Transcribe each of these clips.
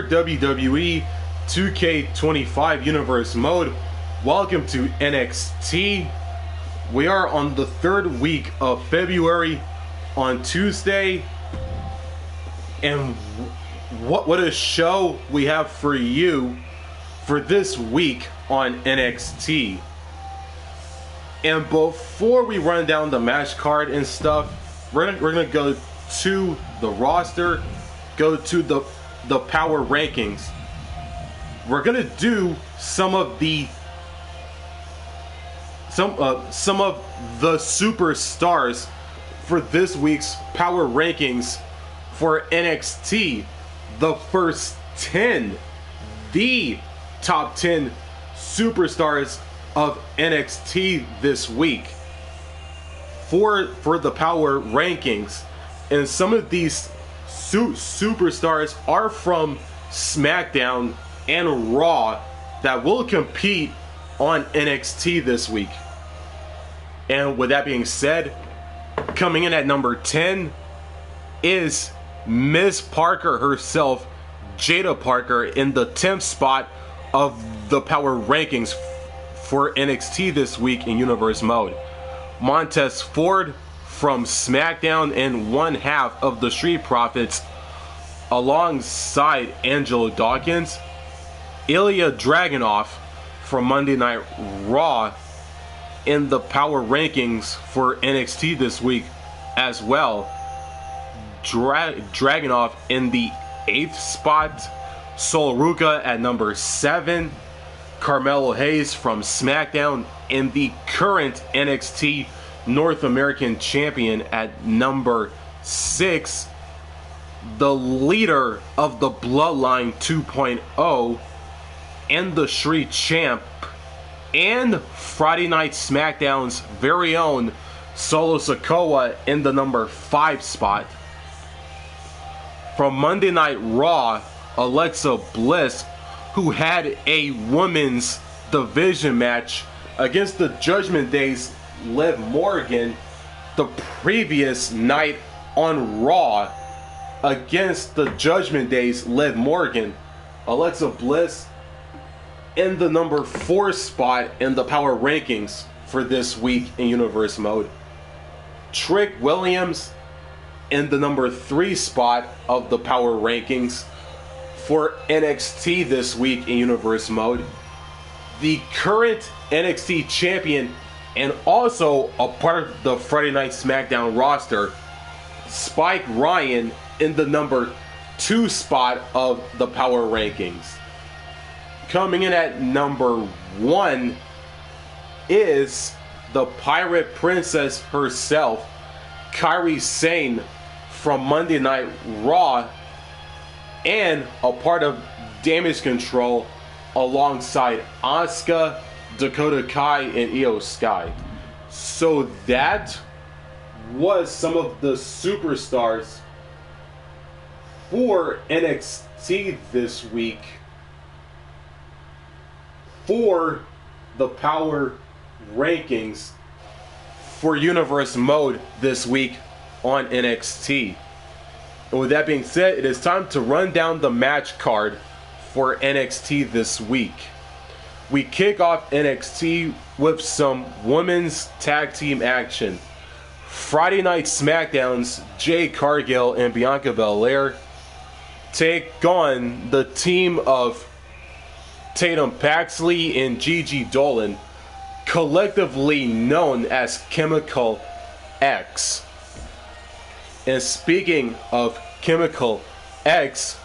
WWE 2K25 Universe Mode. Welcome to NXT. We are on the third week of February on Tuesday. And what a show we have for you for this week on NXT. And before we run down the match card and stuff, we're gonna go to the roster, go to the power rankings. We're gonna do some of the superstars for this week's power rankings for NXT. The first 10, the top 10 superstars of NXT this week for the power rankings. And some of these superstars are from SmackDown and Raw that will compete on NXT this week. And with that being said, coming in at number 10 is Miss Parker herself, Jade Parker, in the 10th spot of the power rankings for NXT this week in Universe Mode. Montez Ford from SmackDown and one half of the Street Profits, alongside Angelo Dawkins. Ilya Dragunov from Monday Night Raw in the power rankings for NXT this week as well. Dragunov in the 8th spot. Sol Ruka at number 7. Carmelo Hayes from SmackDown in the current NXT North American Champion at number 6. The leader of the Bloodline 2.0 and the Street Champ and Friday Night SmackDown's very own Solo Sikoa in the number 5 spot. From Monday Night Raw, Alexa Bliss, who had a women's division match against the Judgment Day's Liv Morgan the previous night on Raw against the Judgment Day's Liv Morgan. Alexa Bliss in the number 4 spot in the power rankings for this week in Universe Mode. Trick Williams in the number 3 spot of the power rankings for NXT this week in Universe Mode. The current NXT champion and also a part of the Friday Night SmackDown roster, Spike Ryan, in the number 2 spot of the power rankings. Coming in at number 1 is the Pirate Princess herself, Kairi Sane, from Monday Night Raw and a part of Damage Control alongside Asuka, Dakota Kai, and Io Sky. So that was some of the superstars for NXT this week for the power rankings for Universe Mode this week on NXT. And with that being said, it is time to run down the match card for NXT this week. We kick off NXT with some women's tag team action. Friday Night SmackDown's Jade Cargill and Bianca Belair take on the team of Tatum, Paxley, and Gigi Dolin, collectively known as Chemical X. And speaking of Chemical X,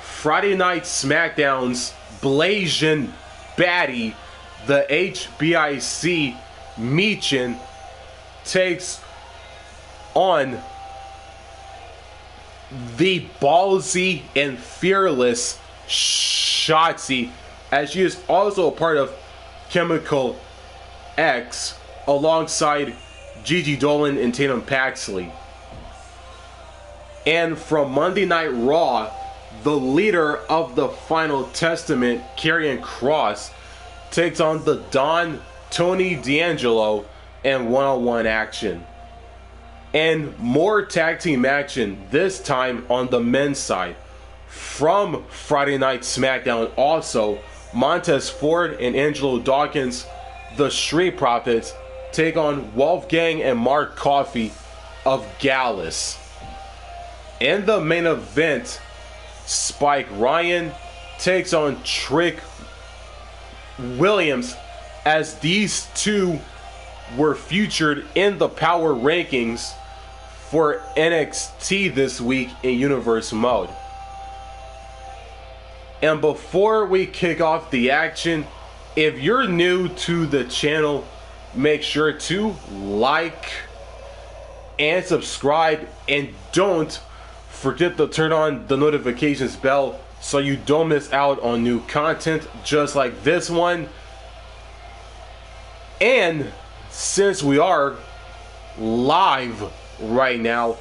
Friday Night SmackDown's Blasian Baddie, the HBIC Michin, takes on the ballsy and fearless Shotzi, as she is also a part of Chemical X alongside Gigi Dolin and Tatum Paxley. And from Monday Night Raw, the leader of the Final Testament, Karrion Kross, takes on the Don Tony D'Angelo and one-on-one action. And more tag team action, this time on the men's side. from Friday Night SmackDown also, Montez Ford and Angelo Dawkins, the Street Profits, take on Wolfgang and Mark Coffey of Gallus. In the main event, Spike Ryan takes on Trick Williams, as these two were featured in the power rankings for NXT this week in Universe Mode. And before we kick off the action, if you're new to the channel, make sure to like and subscribe, and don't forget to turn on the notifications bell so you don't miss out on new content just like this one. And since we are live right now,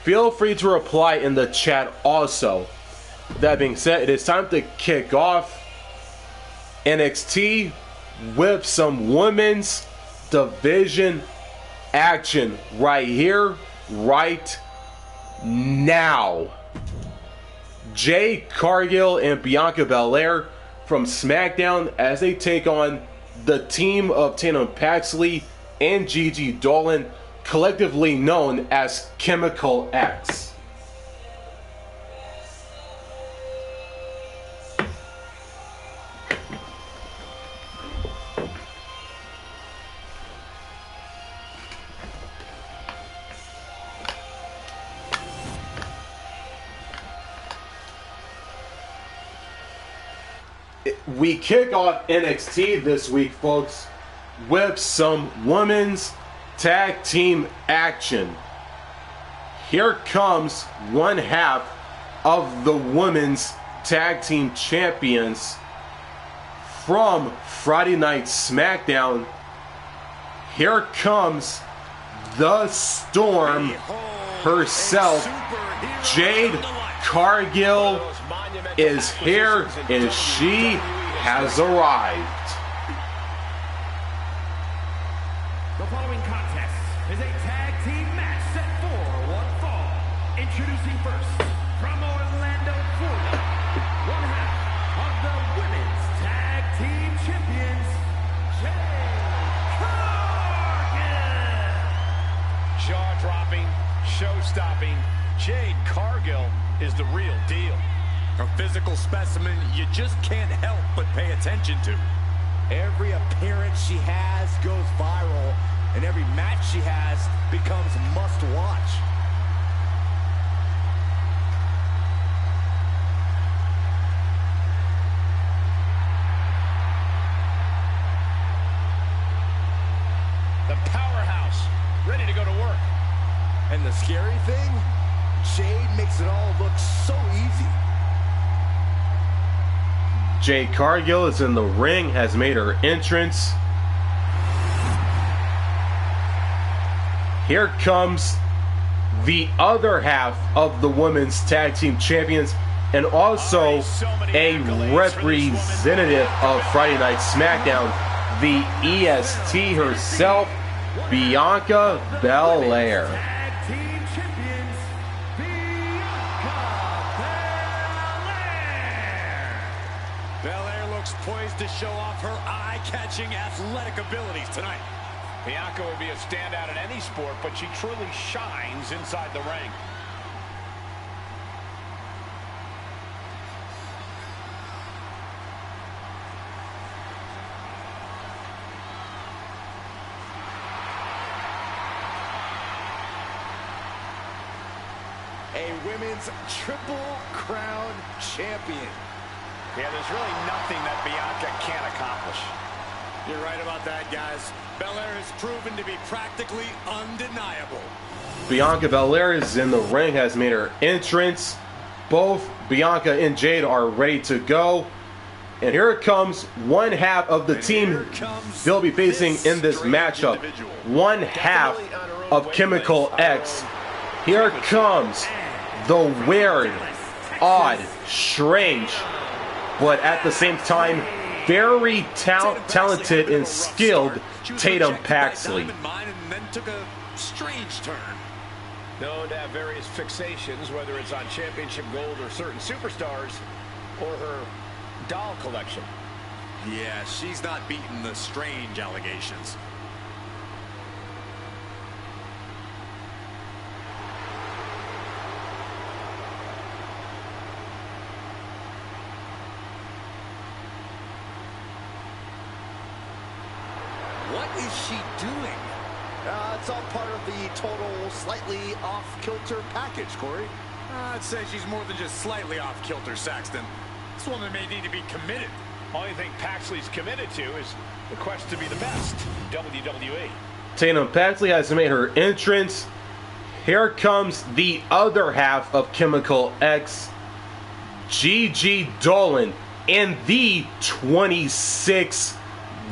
feel free to reply in the chat also. That being said, it is time to kick off NXT with some women's division action right here, right now. Jade, Cargill, and Bianca Belair from SmackDown as they take on the team of Tatum, Paxley, and Gigi Dolin, collectively known as Chemical X. We kick off NXT this week, folks, with some women's tag team action. Here comes one half of the women's tag team champions from Friday Night SmackDown. Here comes the Storm herself. Jade Cargill is here, and she has arrived. The following contest is a tag team match set for one fall. Introducing first, from Orlando, Florida, one half of the women's tag team champions, Jade Cargill. Jaw-dropping, show-stopping, Jade Cargill is the real deal. A physical specimen you just can't help but pay attention to. Every appearance she has goes viral, and every match she has becomes must-watch. The powerhouse, ready to go to work. And the scary thing, Jade makes it all look so easy. Jade Cargill is in the ring, has made her entrance. Here comes the other half of the women's tag team champions, and also a representative of Friday Night SmackDown, the EST herself, Bianca Belair. Poised to show off her eye-catching athletic abilities tonight. Bianca would be a standout in any sport, but she truly shines inside the ring. A women's Triple Crown champion. Yeah, there's really nothing that Bianca can't accomplish. You're right about that, guys. Belair has proven to be practically undeniable. Bianca Belair is in the ring, has made her entrance. Both Bianca and Jade are ready to go. And here it comes, one half of the team they'll be facing in this matchup. One half of Chemical X. Here comes the weird, odd, strange, but at the same time, very talented and skilled Tatum Paxley. Known to have various fixations, whether it's on championship gold or certain superstars, or her doll collection. Yeah, she's not beating the strange allegations. What is she doing? It's all part of the total slightly off-kilter package, Corey. I'd say she's more than just slightly off-kilter, Saxton. This woman may need to be committed. Only thing Paxley's committed to is the quest to be the best in WWE. Tatum Paxley has made her entrance. Here comes the other half of Chemical X, Gigi Dolin, and the 26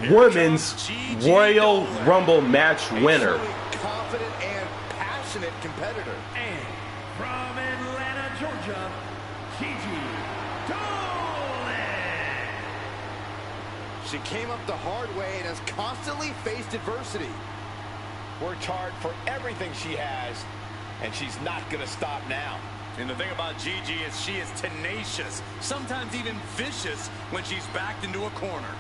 Women's Royal Rumble match winner. Confident and passionate competitor. And from Atlanta, Georgia, Gigi Dolin. She came up the hard way and has constantly faced adversity. Worked hard for everything she has, and she's not going to stop now. And the thing about Gigi is she is tenacious, sometimes even vicious when she's backed into a corner.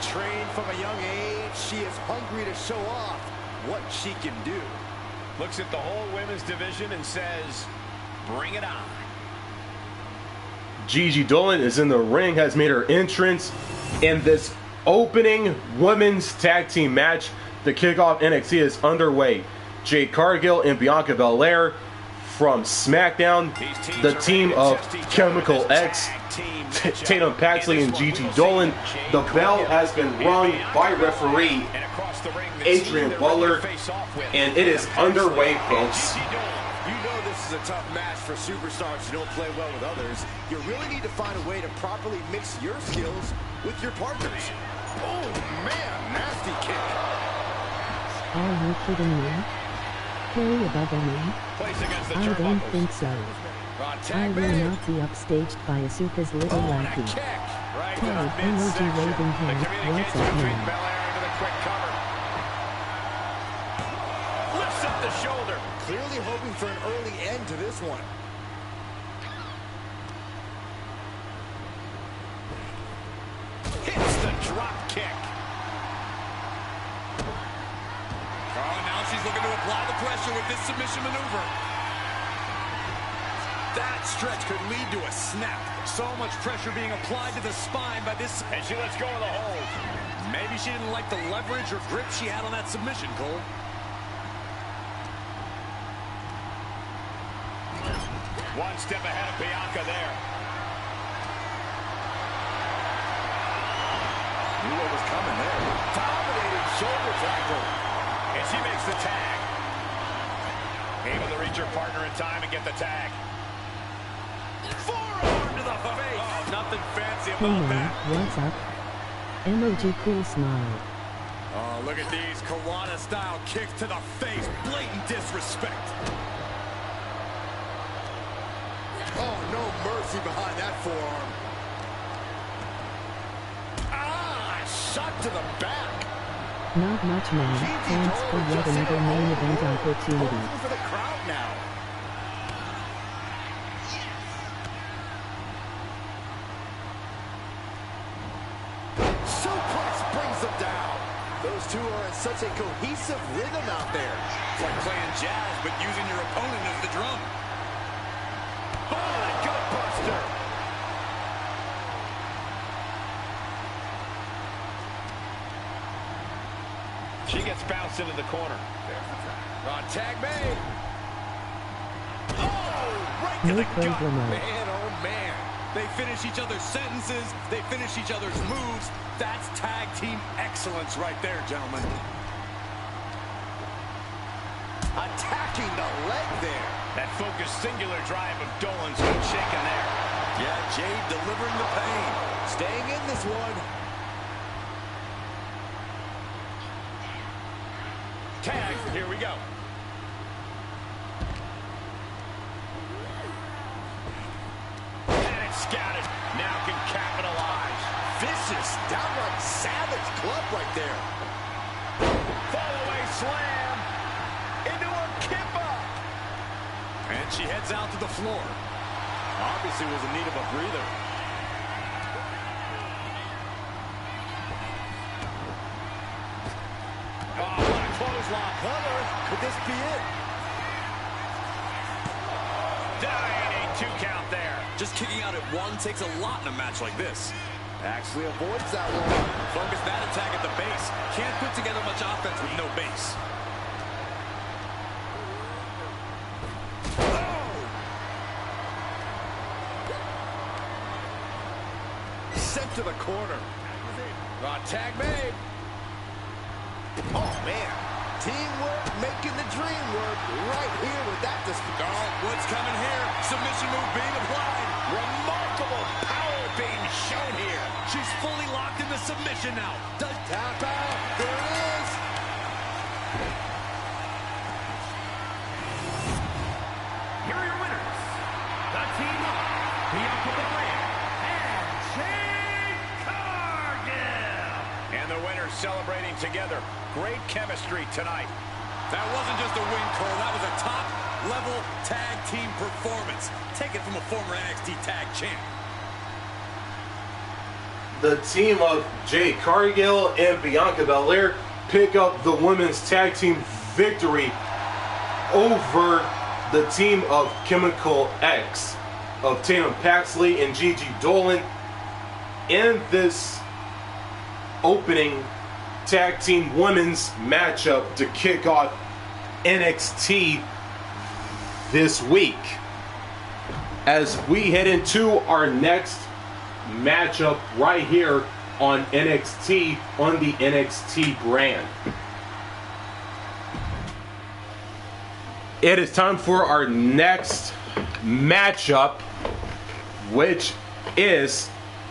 Trained from a young age, she is hungry to show off what she can do. Looks at the whole women's division and says, bring it on. Gigi Dolin is in the ring, has made her entrance in this opening women's tag team match. The kickoff NXT is underway. Jade Cargill and Bianca Belair from SmackDown, the team of Chemical X, Tatum Paxley and Gigi Dolin. The bell has been rung by referee Adrian Butler, and it is underway, folks. You know this is a tough match for superstars who don't play well with others. You really need to find a way to properly mix your skills with your partners. Oh man, nasty kick. Are you kidding me? Carry above me? I don't think so. I will not be upstaged by Asuka's little lackey. Carry emoji waving hand. What's up, man? Lifts up the shoulder. Clearly hoping for an early end to this one. Hits the drop kick. Oh, now she's looking to apply the pressure with this submission maneuver. That stretch could lead to a snap. So much pressure being applied to the spine by this. And she lets go of the hold. Maybe she didn't like the leverage or grip she had on that submission, Cole. One step ahead of Bianca there. Knew what was coming there. Dominating shoulder tackle. And she makes the tag. Able to reach her partner in time and get the tag. Forearm to the face. Oh, nothing fancy Hey about man, that. what's up? Emoji cool smile. Oh, look at these Kawada-style kicks to the face. Blatant disrespect. Oh, no mercy behind that forearm. Ah, shot to the back. Not much man. Thanks for yet another main event opportunity. Hoping for the crowd now. Suplex brings them down. Those two are in such a cohesive rhythm out there. It's like playing jazz, but using your opponent as the drum. Oh, gut buster. She gets bounced into the corner. Tag made. Oh, right to No the gut. problem. Man, oh man. They finish each other's sentences. They finish each other's moves. That's tag team excellence right there, gentlemen. Attacking the leg there. That focused singular drive of Dolin's good shaking there. Yeah, Jade delivering the pain. Staying in this one. Tag, here we go. And it's scattered. Now can capitalize. Vicious, downright savage club right there. Fallaway slam. Into a kip-up. And she heads out to the floor. Obviously was in need of a breather. Oh, what a clothesline. Cover. Could this be it? Dying 2 count there. Just kicking out at one takes a lot in a match like this. Actually avoids that one. Focus that attack at the base. Can't put together much offense with no base. Sent to the corner. Tag made. Oh, man. Teamwork making the dream work right here with that display. Oh, what's coming here? Submission move being applied. Remarkable power being shown here. She's fully locked in the submission now. Does Tap out. There it is. Here are your winners. The team of Bianca Belair and Jade Cargill. And the winners celebrating together. Great chemistry tonight. That wasn't just a win, Cole. That was a top-level tag team performance. Take it from a former NXT tag champ. The team of Jade Cargill and Bianca Belair pick up the women's tag team victory over the team of Chemical X of Tatum, Paxley, and Gigi Dolin in this opening tag team women's matchup to kick off NXT this week. As we head into our next matchup right here on NXT, on the NXT brand. It is time for our next matchup, which is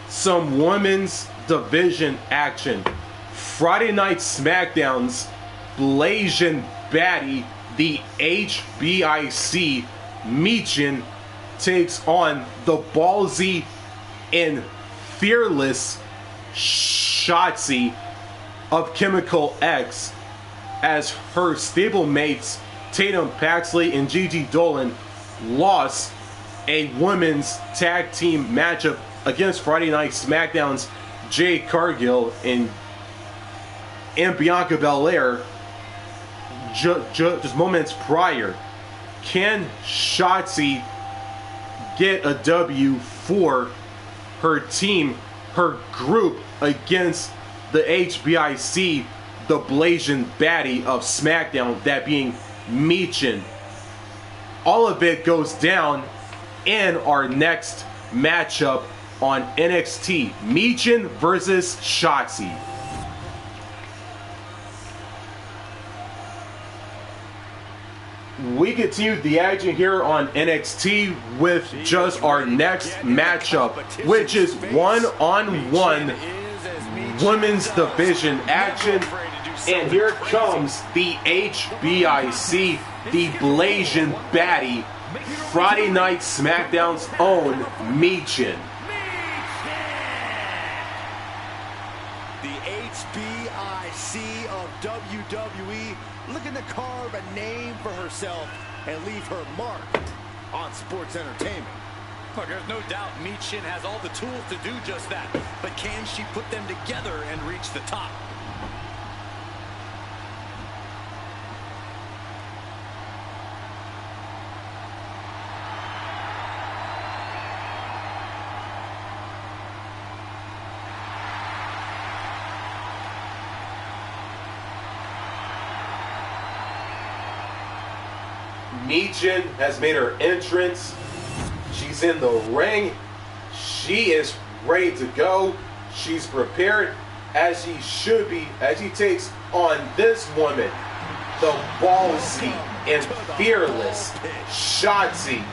some women's division action. Friday Night SmackDown's Blazing Baddie, the HBIC Michin, takes on the ballsy and fearless Shotzi of Chemical X, as her stablemates Tatum, Paxley, and Gigi Dolin lost a women's tag team matchup against Friday Night SmackDown's Jade Cargill and Bianca Belair just moments prior. Can Shotzi get a W for her team, her group, against the HBIC, the Blazing Baddie of SmackDown, that being Michin? All of it goes down in our next matchup on NXT. Michin versus Shotzi. We continue the action here on NXT with just our next matchup, which is one-on-one women's division action. And here comes the HBIC, the Blazing Baddie, Friday Night SmackDown's own Michin. The HBIC of WWE looking to carve a name for herself and leave her mark on sports entertainment. Look, there's no doubt Michin has all the tools to do just that. But can she put them together and reach the top? Michin has made her entrance. She's in the ring. She is ready to go. She's prepared, as she should be, as she takes on this woman, the ballsy and fearless Shotzi.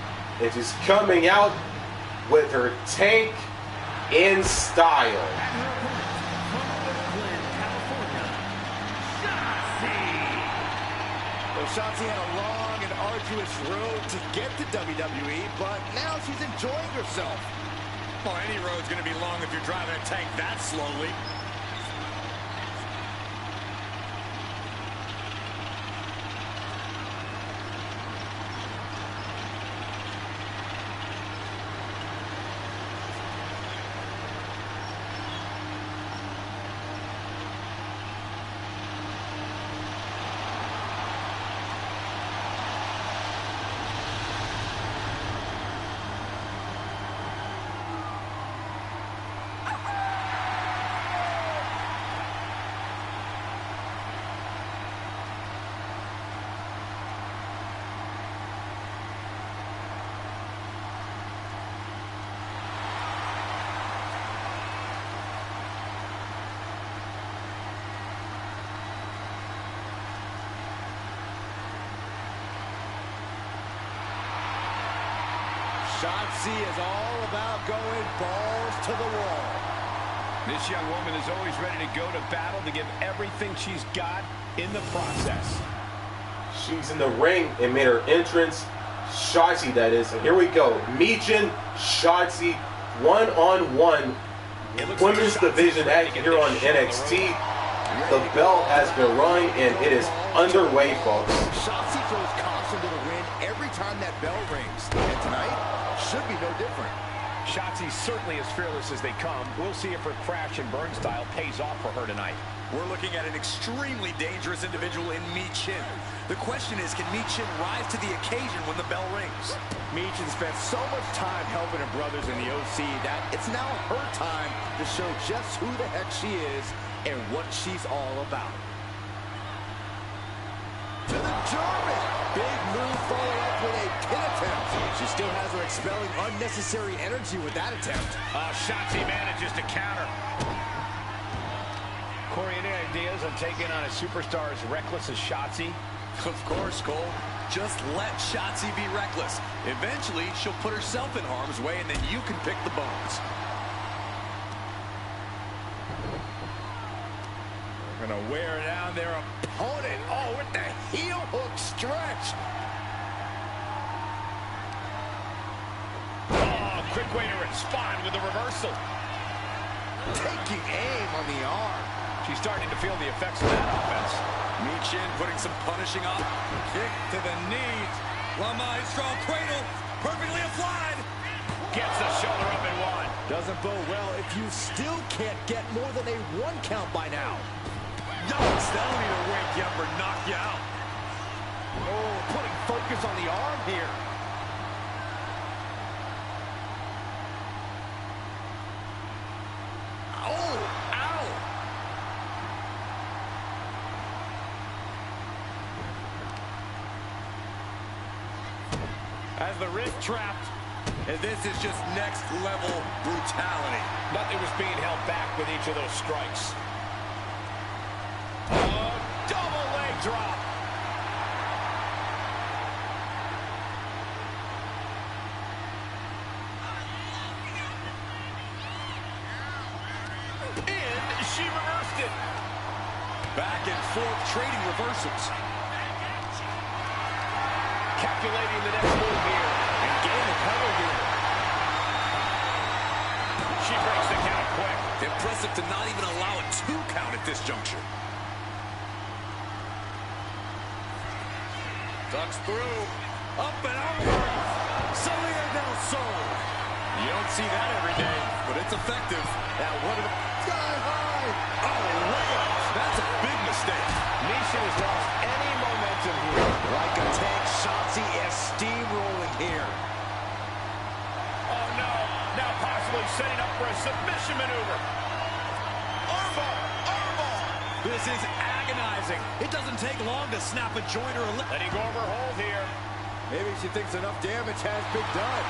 And she's coming out with her tank in style. Well, Shotzi had a long and arduous road to get to WWE, but now she's enjoying herself. Well, any road's going to be long if you're driving a tank that slowly. Shotzi is all about going balls to the wall. This young woman is always ready to go to battle to give everything she's got in the process. She's in the ring and made her entrance. Shotzi, that is. And here we go. Michin, Shotzi, one-on-one women's division action here on NXT. The bell has been rung and it is underway, folks. Shotzi throws caution to the wind every time that bell rings. And tonight should be no different. Shotzi certainly as fearless as they come. We'll see if her crash and burn style pays off for her tonight. We're looking at an extremely dangerous individual in Michin. The question is, can Michin rise to the occasion when the bell rings? Michin spent so much time helping her brothers in the OC that it's now her time to show just who the heck she is and what she's all about. To the German! Big move followed up with a pin attempt. She still has her expelling unnecessary energy with that attempt. Shotzi manages to counter. Corey, any ideas on taking on a superstar as reckless as Shotzi? Of course, Cole. Just let Shotzi be reckless. Eventually, she'll put herself in harm's way, and then you can pick the bones. They're gonna wear down their opponent. Oh, with the heel hook stretch. Oh, quick way to respond with the reversal. Taking aim on the arm. She's starting to feel the effects of that offense. Michin putting some punishing up. Kick to the knees. La Maestro cradle. Perfectly applied. Gets the shoulder up and one. Doesn't bode well if you still can't get more than a 1 count by now. Yikes, that'll need to wake you up or knock you out. Oh, putting focus on the arm here. Oh, ow. As the wrist trapped. And this is just next level brutality. Nothing was being held back with each of those strikes. Double leg drop. And she reversed it. Back and forth trading reversals. Calculating the next move here. And getting the cover here. She breaks the count quick. Impressive to not even allow a 2 count at this juncture. Ducks through. Up and over. Salida del Sol. You don't see that every day, but it's effective. Now what a sky high. Oh, layup. That's a big mistake. Michin has lost any momentum here. Like a tank, Shotzi is steamrolling here. Oh, no. Now possibly setting up for a submission maneuver. Armbar. Armbar. This is agonizing. It doesn't take long to snap a joint or a lip. Letting go of her hold here. Maybe she thinks enough damage has been done.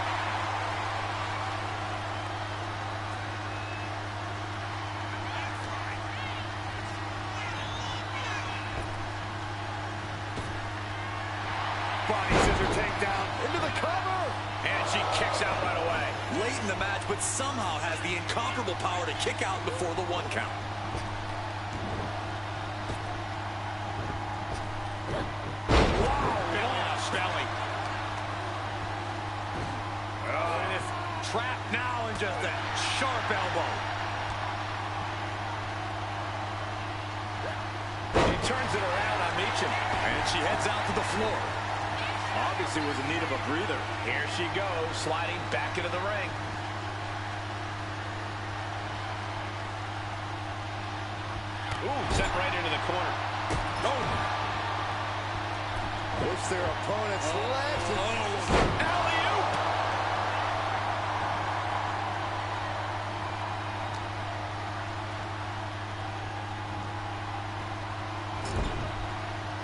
Body scissor takedown. Into the cover. And she kicks out right away. Late in the match, but somehow has the incomparable power to kick out before the 1 count. trapped now, and just a sharp elbow. He turns it around on Michin, and she heads out to the floor. Obviously was in need of a breather. Here she goes, sliding back into the ring. Ooh, sent right into the corner. Oh! Push their opponent's legs. Alley-oop!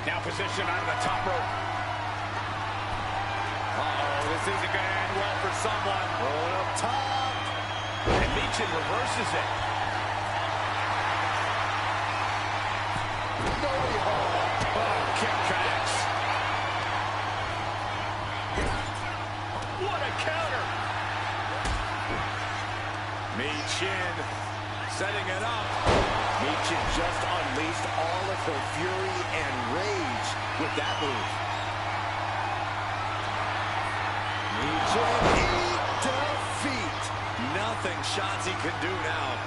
Now positioned out of the top rope. Uh-oh, this isn't going to end well for someone. Rolling up top. And Michin reverses it. Oh, kick connects. What a counter. Michin setting it up. Michin just unleashed all of her fury and rage with that move. Michin eat defeat. Nothing Shotzi can do now.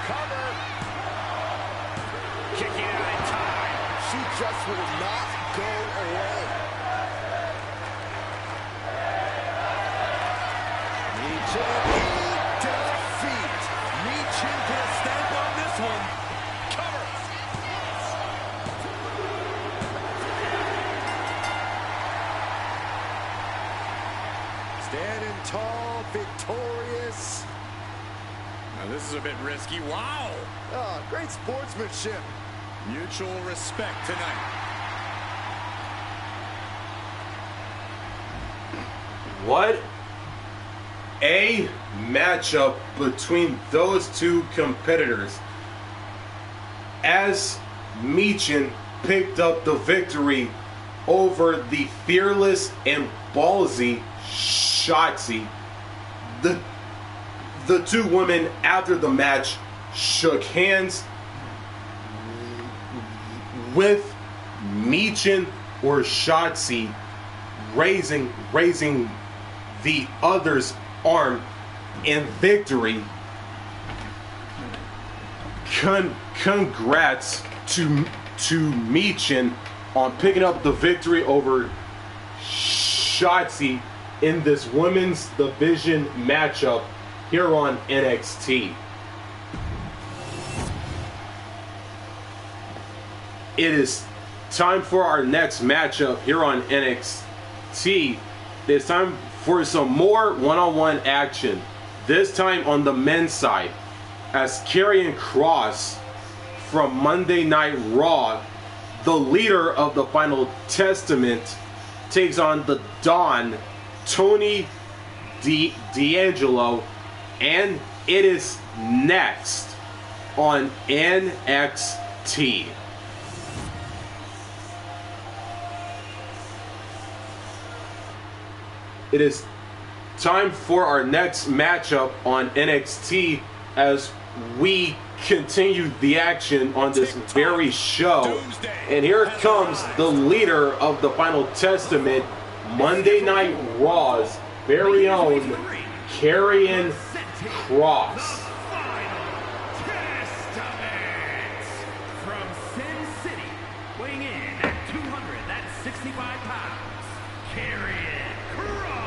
Cover. Kicking out in time. She just will not go away. Michin eat defeat. Michin put a stamp on this one. Cover. Standing tall, victorious. Now this is a bit risky. Wow. Oh, great sportsmanship. Mutual respect tonight. What a matchup between those two competitors, as Michin picked up the victory over the fearless and ballsy Shotzi. The two women after the match shook hands with Michin or Shotzi raising the other's arm in victory. Congrats to Michin on picking up the victory over Shotzi in this women's division matchup here on NXT. It is time for our next matchup here on NXT. It's time for some more one-on-one action. This time on the men's side, as Karrion Kross from Monday Night Raw, the leader of the Final Testament, takes on the Don, Tony D'Angelo, and it is next on NXT. It is time for our next matchup on NXT as we continue the action on this very show. And here comes the leader of the Final Testament, Monday Night Raw's very own Karrion Kross. From Sin City, weighing in at 265 pounds, Karrion Kross.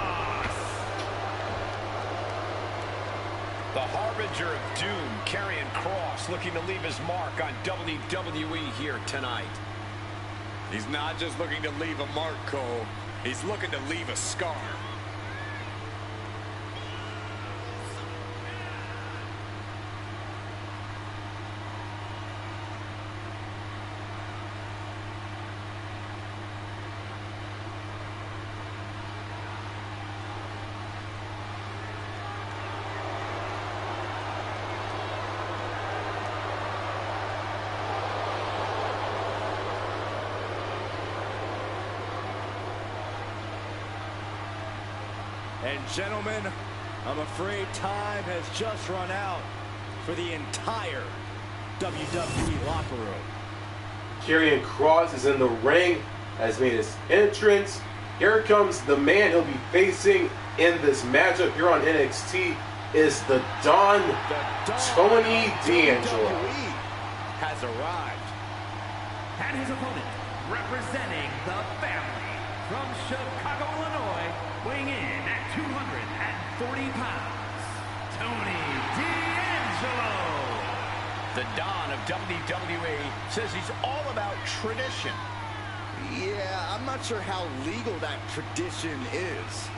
The harbinger of doom, Karrion Kross, looking to leave his mark on WWE here tonight. He's not just looking to leave a mark, Cole. He's looking to leave a scar. And gentlemen, I'm afraid time has just run out for the entire WWE locker room. Karrion Kross is in the ring has made his entrance. Here comes the man he'll be facing in this matchup here on NXT is the Don, Tony D'Angelo. Has arrived. And his opponent, representing the family from Chicago, Illinois, weighing in at 240 pounds, Tony D'Angelo. The Don of WWE says he's all about tradition. Yeah, I'm not sure how legal that tradition is.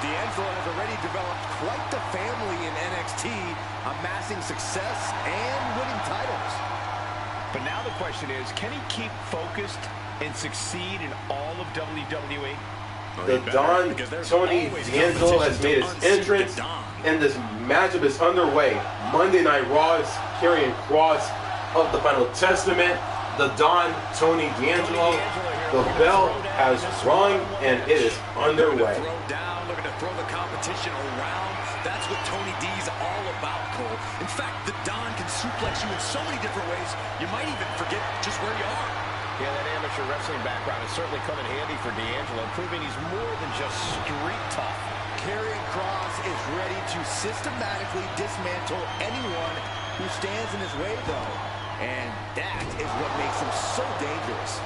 D'Angelo has already developed quite the family in NXT, amassing success and winning titles. But now the question is, can he keep focused and succeed in all of WWE? The Don, Tony D'Angelo has made his entrance, and this matchup is underway. Monday Night Raw's Karrion Kross of the Final Testament. The Don, Tony D'Angelo. The bell has rung, and it is underway. Looking to throw the competition around. That's what Tony D's all about, Cole. In fact, the Don can suplex you in so many different ways, you might even forget just where you are. Yeah, that amateur wrestling background has certainly come in handy for D'Angelo, proving he's more than just street tough. Karrion Kross is ready to systematically dismantle anyone who stands in his way, though. And that is what makes him so dangerous.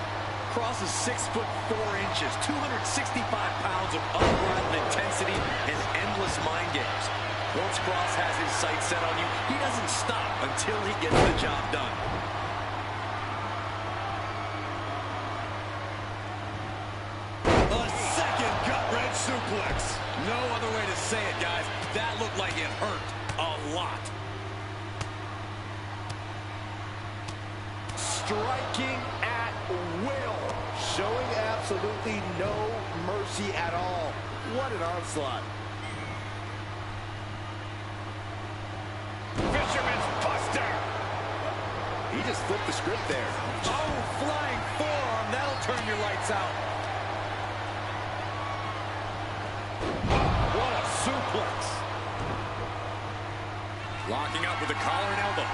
Kross is 6'4", 265 pounds of unbridled intensity and endless mind games. Once Kross has his sights set on you, he doesn't stop until he gets the job done. A second gut-wrench suplex. No other way to say it, guys. That looked like it hurt a lot. Striking at will. Showing absolutely no mercy at all. What an onslaught. Fisherman's Buster. He just flipped the script there. Oh, flying forearm. That'll turn your lights out. What a suplex. Locking up with the collar and elbow.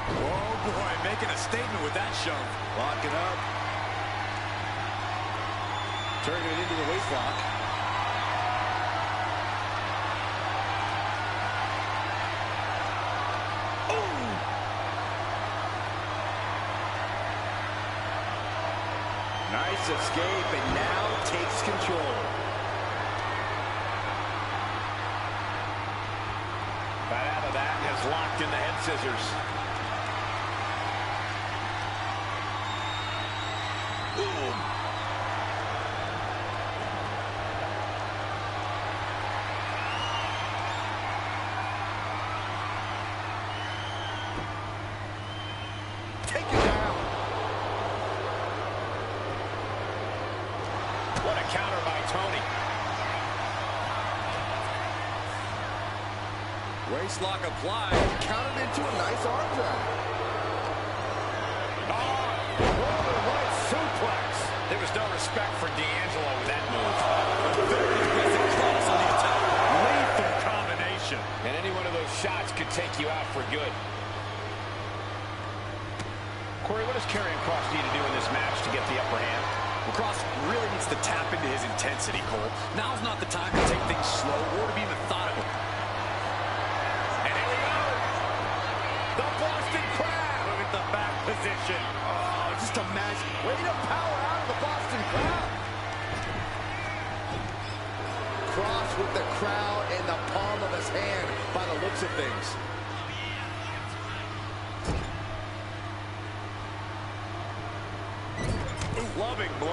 Oh, boy, making a statement with that shove. Locking up. Turning it into the waist lock. Oh! Nice escape, and now takes control. Right out of that, has locked in the head scissors. Take it down. What a counter by Tony. Waist lock applied. Countered into a nice arm drag. Right suplex. There was no respect for D'Angelo with that move. Very aggressive cross on the attack. Lethal combination. And any one of those shots could take you out for good. Corey, what does Karrion Kross need to do in this match to get the upper hand? Well, Kross really needs to tap into his intensity, Cole. Now's not the time to take things slow or to be methodical. And here we go. The Boston Crab. Look at the back position. Oh, just imagine. Way to power out of the Boston crowd. Kross with the crowd in the palm of his hand by the looks of things. Loving blow.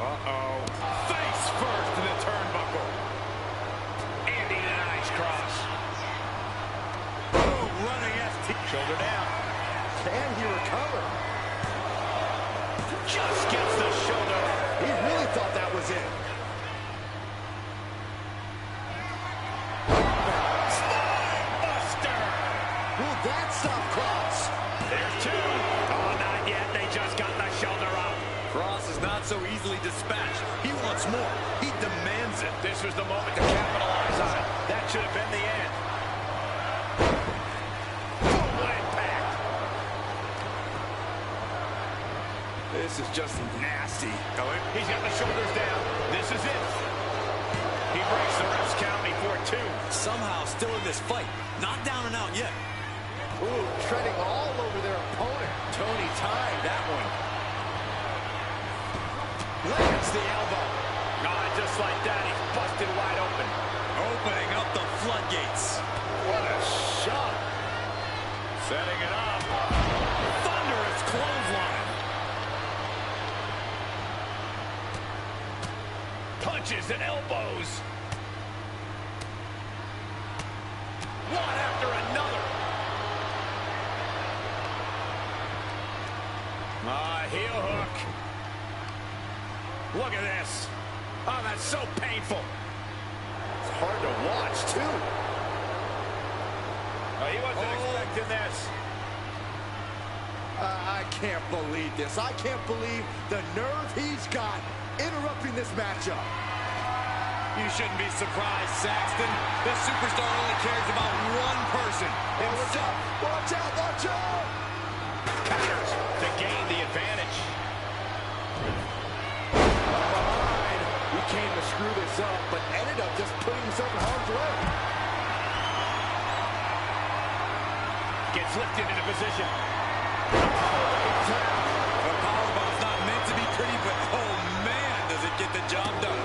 Uh-oh. Face first in the turnbuckle. Andy and an ice cross. Boom, running ST. Shoulder down. Can he recover? Just gets the shoulder. He really thought that was it. Spine Will that stop Kross? There's two. Oh, not yet. They just got the shoulder up. Kross is not so easily dispatched. He wants more. He demands it. This was the moment to capitalize on it. That should have been the end. Full impact. This is just nasty. He's got the shoulders down. This is it. He breaks the ref's count before two. Somehow still in this fight. Not down and out yet. Ooh, treading all over their opponent. Tony timed that one. Lands the elbow. Just like that, he's busted wide open. Opening up the floodgates. What a shot. Setting it up. Thunderous clothesline. Punches and elbows. One after another. Heel hook. Look at this. Oh, that's so painful. It's hard to watch, too. Oh, he wasn't expecting this. I can't believe this. I can't believe the nerve he's got interrupting this matchup. You shouldn't be surprised, Saxton. This superstar only cares about one person. Watch out! Watch out! Watch out! Counters to gain the advantage. He came to screw this up, but ended up just putting himself in harm's way. Gets lifted into position. The powerbomb's not meant to be pretty, but oh man, does it get the job done.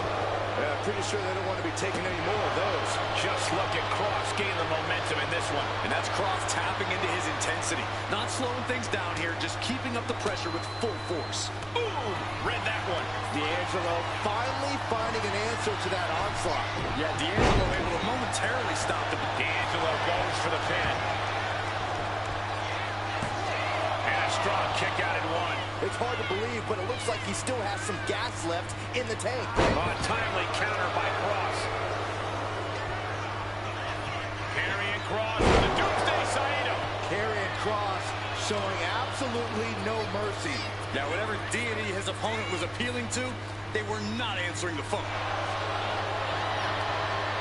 Yeah, pretty sure they don't want to be taking any more of those. Just look at Kross gain the momentum in this one. And that's Kross tapping into his intensity. Not slowing things down here, just keeping up the pressure with full force. Boom! Read that one. Angelo finally finding an answer to that onslaught. Yeah, Angelo able to momentarily stop him. Angelo goes for the pin. And a strong kick out at one. It's hard to believe, but it looks like he still has some gas left in the tank. A timely counter by Kross. Karrion Kross with the Doomsday Saito. Karrion Kross showing absolutely no mercy. Now, whatever deity his opponent was appealing to, they were not answering the phone.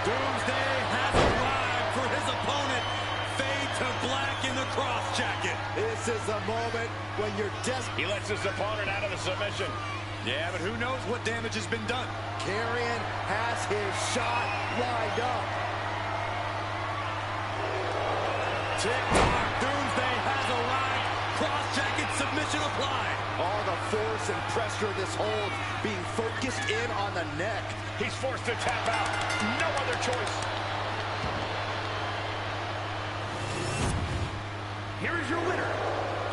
Doomsday has arrived for his opponent. Fade to black in the Kross jacket. This is a moment when you're desperate. He lets his opponent out of the submission. Yeah, but who knows what damage has been done. Karrion has his shot lined up. Tick-tock, Doomsday has arrived. Kross jacket submission applied. All the force and pressure of this hold being focused in on the neck. He's forced to tap out. No other choice. Here is your winner,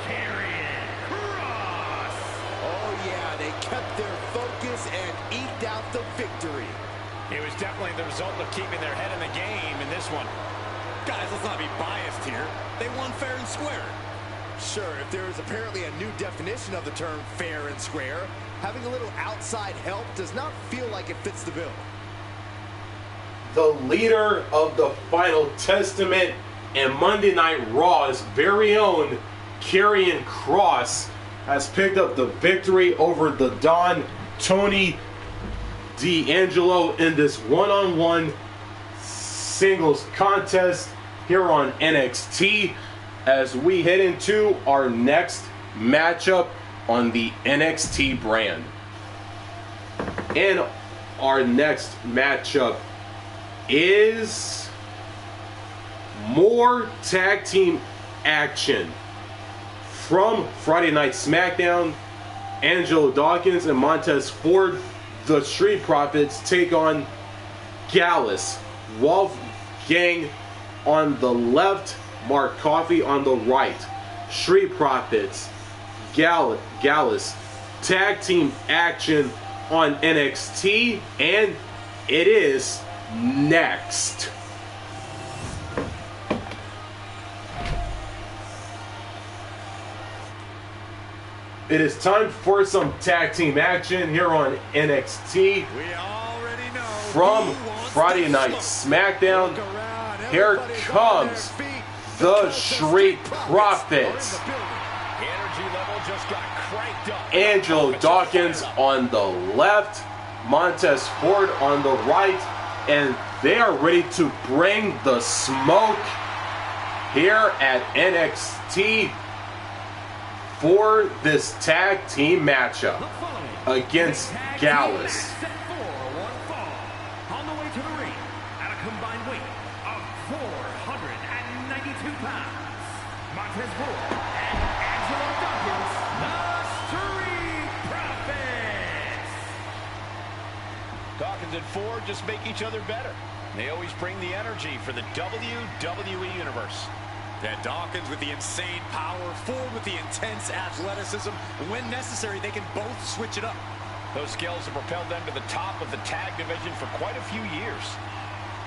Karrion Kross. Oh yeah, they kept their focus and eked out the victory. It was definitely the result of keeping their head in the game in this one. Guys, let's not be biased here. They won fair and square. Sure, if there is apparently a new definition of the term fair and square, having a little outside help does not feel like it fits the bill. The leader of the Final Testament and Monday Night Raw's very own Karrion Kross has picked up the victory over the Don Tony D'Angelo in this one-on-one singles contest here on NXT as we head into our next matchup on the NXT brand. And our next matchup is more tag team action from Friday Night SmackDown. Angelo, Dawkins, and Montez Ford, the Street Profits, take on Gallus, Wolfgang on the left, Mark Coffey on the right. Street Profits, Gallus, tag team action on NXT, and it is next. It is time for some tag team action here on NXT. We already know from Friday Night SmackDown. Here comes the Street Profits. Energy level just got cranked up. Angelo Dawkins on the left, Montez Ford on the right, and they are ready to bring the smoke here at NXT for this tag team matchup against Gallus. On the way to the ring at a combined weight of 492 pounds, Montez Ford and Angelo Dawkins, the Street Profits. Dawkins and Ford just make each other better. They always bring the energy for the WWE Universe. Yeah, Dawkins with the insane power, Ford with the intense athleticism. When necessary, they can both switch it up. Those skills have propelled them to the top of the tag division for quite a few years.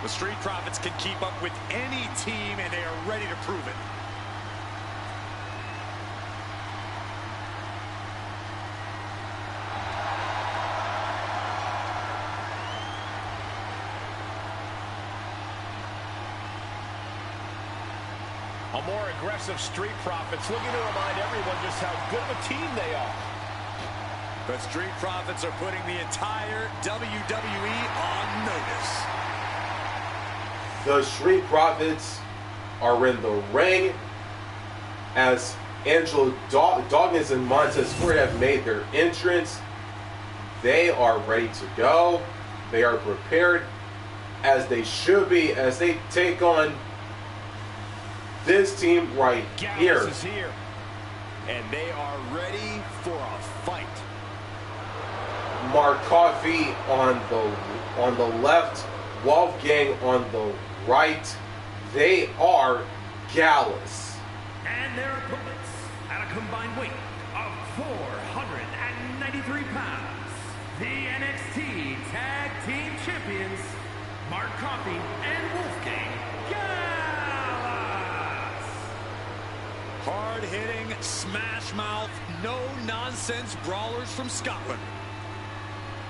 The Street Profits can keep up with any team, and they are ready to prove it. A more aggressive Street Profits looking to remind everyone just how good of a team they are. The Street Profits are putting the entire WWE on notice. The Street Profits are in the ring as Angelo Dawkins and Montez Ford have made their entrance. They are ready to go. They are prepared as they should be as they take on this team right here. Gallus is here. And they are ready for a fight. Coffey on the left, Wolfgang on the right. They are Gallus. And their opponents at a combined weight of 493 pounds, the NXT Tag Team Champions, Coffey and Wolfgang Gallus. Hard-hitting, smash-mouth, no-nonsense brawlers from Scotland.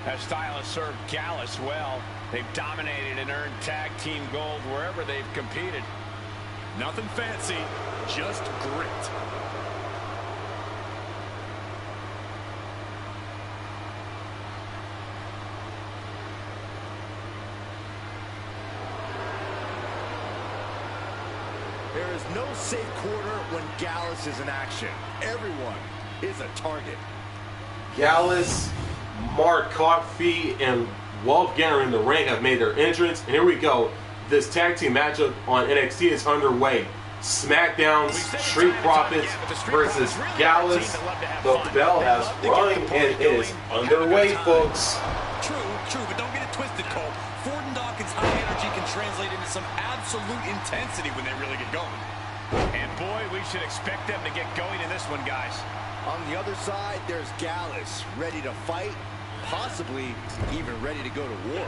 That style has served Gallus well. They've dominated and earned tag team gold wherever they've competed. Nothing fancy, just grit. There is no safe corner when Gallus is in action. Everyone is a target. Gallus, Coffey, and Wolfgang are in the ring, have made their entrance. And here we go. This tag team matchup on NXT is underway. SmackDown's Street Profits versus Gallus. The bell has rung and it is underway, folks. True, but don't get it twisted, Cole. Ford and Dawkins' high energy can translate into some absolute intensity when they really get going. And boy, we should expect them to get going in this one, guys. On the other side, there's Gallus, ready to fight, possibly even ready to go to war.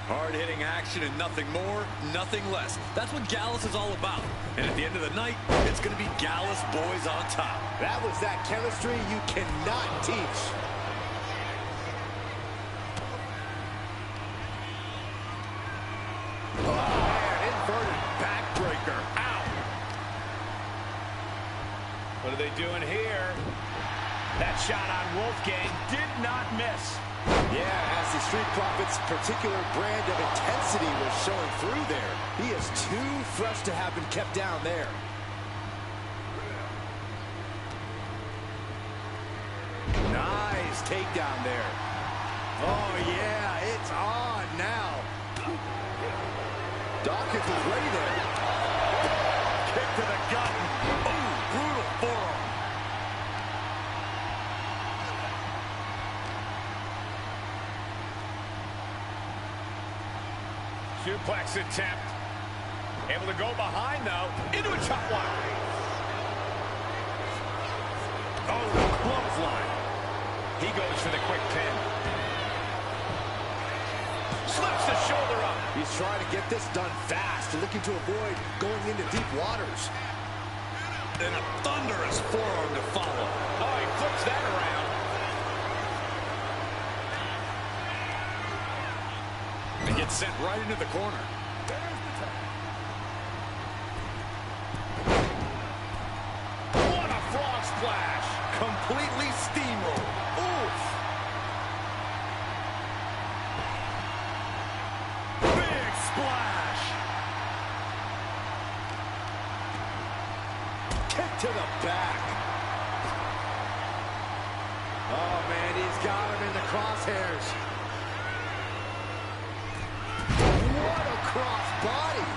Hard-hitting action and nothing more, nothing less. That's what Gallus is all about. And at the end of the night, it's going to be Gallus boys on top. That was that chemistry you cannot teach. Oh, man, inverted backbreaker. Ow. What are they doing here? That shot on Wolfgang did not miss. Yeah, as the Street Profits' particular brand of intensity was showing through there. He is too fresh to have been kept down there. Nice takedown there. Oh, yeah, it's on now. Dawkins is ready there. Kick to the gut. Oh, brutal forearm. Suplex attempt. Able to go behind, though. Into a chop block. Oh, clothesline. He goes for the quick pin. Slips the shoulder up. He's trying to get this done fast, looking to avoid going into deep waters. And a thunderous forearm to follow. Oh, he flips that around. And gets sent right into the corner. splash. Completely steamrolled. Oof. Big splash. Kick to the back. Oh, man, he's got him in the crosshairs. What a cross body.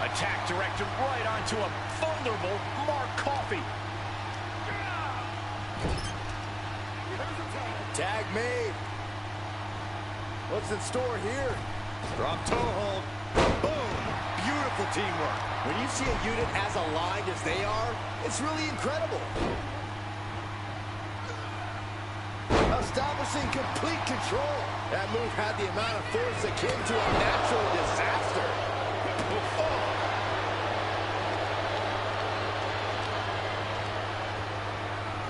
Attack directed right onto a vulnerable Coffey. Tag made. What's in store here? Drop toe hold. Boom. Beautiful teamwork. When you see a unit as aligned as they are, it's really incredible. Establishing complete control. That move had the amount of force akin to a natural disaster.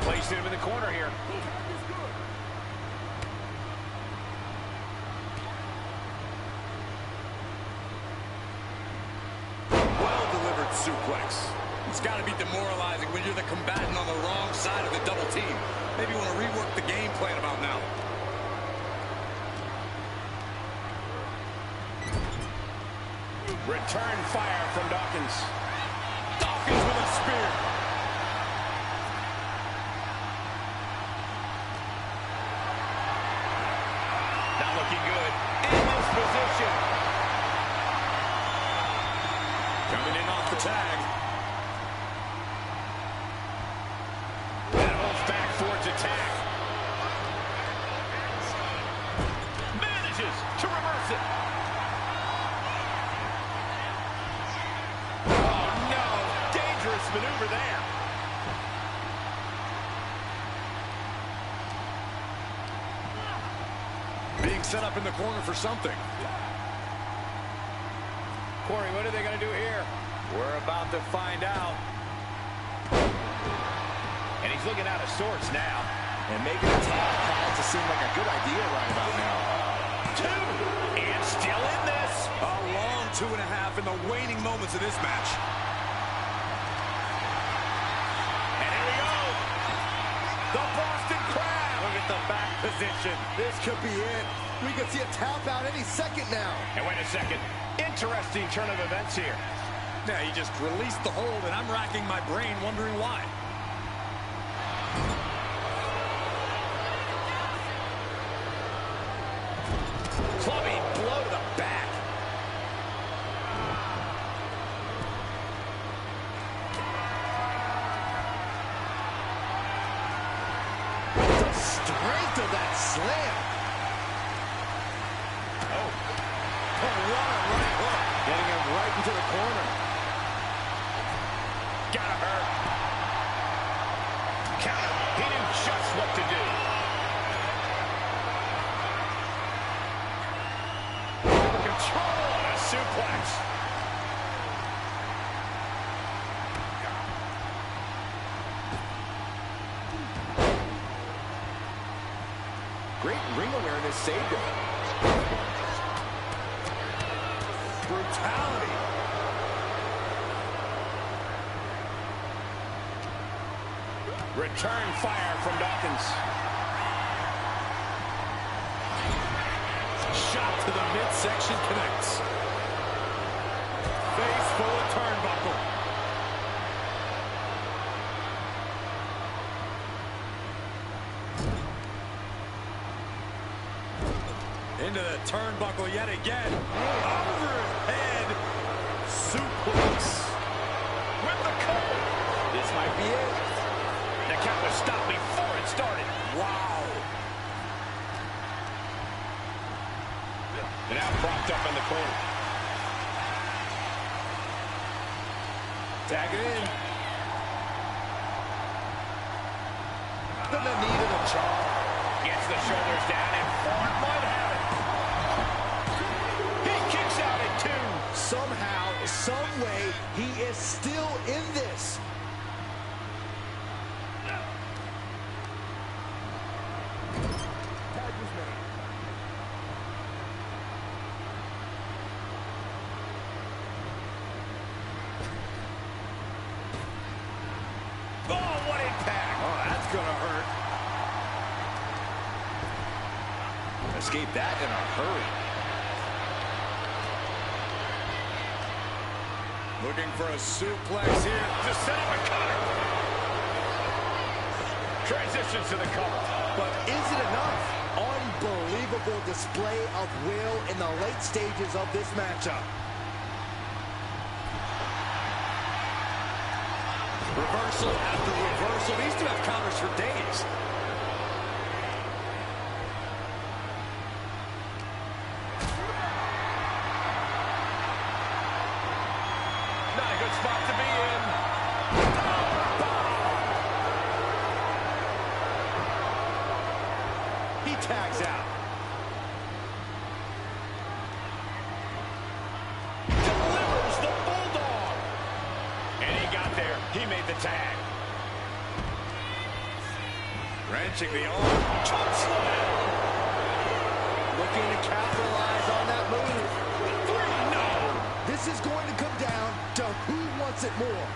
Placing him in the corner here. Well-delivered suplex. It's got to be demoralizing when you're the combatant on the wrong side of the double team. Maybe you want to rework the game plan about now. Return fire from Dawkins. Dawkins with a spear. Not looking good. In this position. Coming in off the tag. That Wolfgang forwards attack. Manages to reverse it. Oh no! Dangerous maneuver there. Being set up in the corner for something. Corey, what are they going to do here? We're about to find out. And he's looking out of sorts now. And making a tag call to seem like a good idea right about now. 2. And still in this. A long 2.5 in the waning moments of this match. And here we go. The Boston Crab. Look at the back position. This could be it. We could see a tap out any second now. And wait a second. Interesting turn of events here. Yeah, he just released the hold, and I'm racking my brain wondering why. Clubbing blow to the back. The strength of that slam. Oh, What a right hook. Getting him right into the corner. gotta hurt. Counter. He knew just what to do. Control on a suplex. Great ring awareness saved him. Brutality. Return fire from Dawkins. Shot to the midsection connects. Face full of turnbuckle. Into the turnbuckle yet again. Overhead suplex. With the cover. This might be it. The count was stopped before it started. Wow. And now propped up in the corner. Tag it in. The knee to the jaw. Gets the shoulders down and Ford might have it. He kicks out at 2. Somehow, some way, he is still in this. Oh, what impact! Oh, gonna hurt. Escape that in a hurry. Looking for a suplex here. Just set up a cutter. Transitions to the cover. But is it enough? Unbelievable display of will in the late stages of this matchup. Reversal after reversal. These two have counters for days. Not a good spot to be in. He tags out. Delivers the Bulldog. And he got there. He made the tag. Wrenching the arm. Choke slam. Looking to capitalize on that move. 3, no. This is going to come down to who wants it more.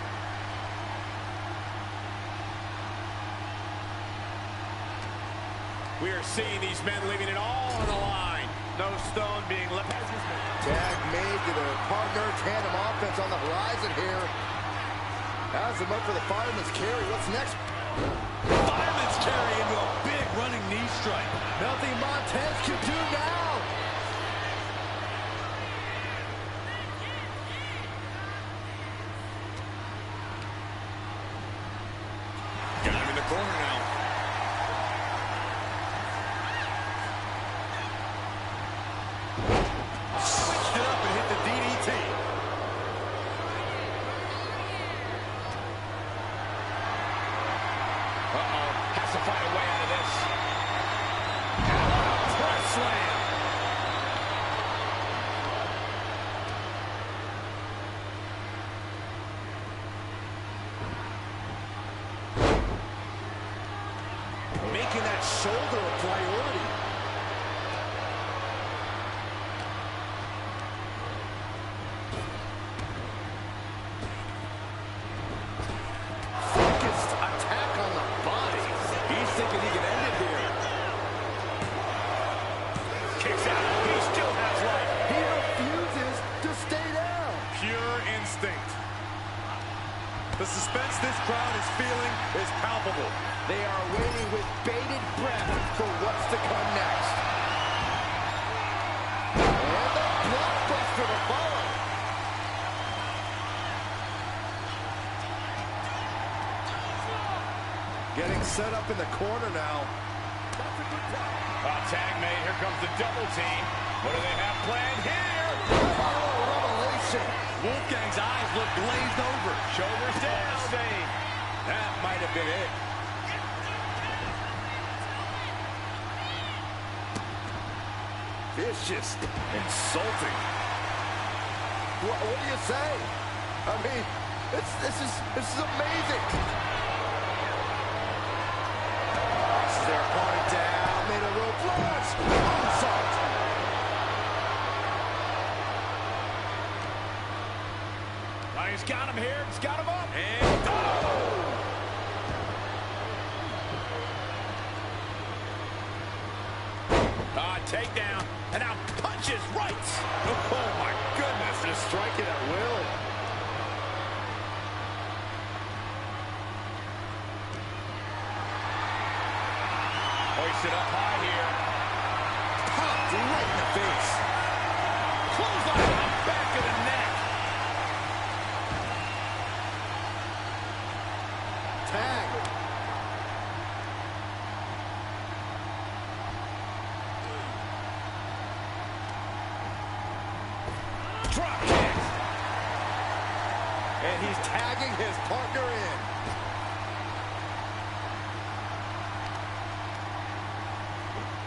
We are seeing these men leaving it all on the line. No stone being left. Tag made to their partner. Tandem offense on the horizon here. Has him up for the fireman's carry. What's next? Fireman's carry into a big running knee strike. Nothing Montez can do now. Got him in the corner now. Switched it up and hit the DDT. Has to find a way out of this. Press slam. Making that shoulder a priority. Focused attack on the body. He's thinking he can end it here. Kicks out. He still has life. He refuses to stay down. Pure instinct. The suspense this crowd is feeling is palpable. They are waiting with bated breath for what's to come next. And the blockbuster to follow. Getting set up in the corner now. Tag made. Here comes the double team. What do they have planned here? Oh, revelation. Wolfgang's eyes look glazed over. Shoulders down. Save. That might have been it. Vicious. Insulting. What do you say? I mean, this is amazing. Crosses their opponent down, made a real flash. Insult. He's got him here. He's got him up. And takedown. And now punches right. oh my goodness, Just striking at will. Hoisted up high here. Popped right in the face. Close on the back of the neck. Tag. Drop kick. And he's tagging his partner in.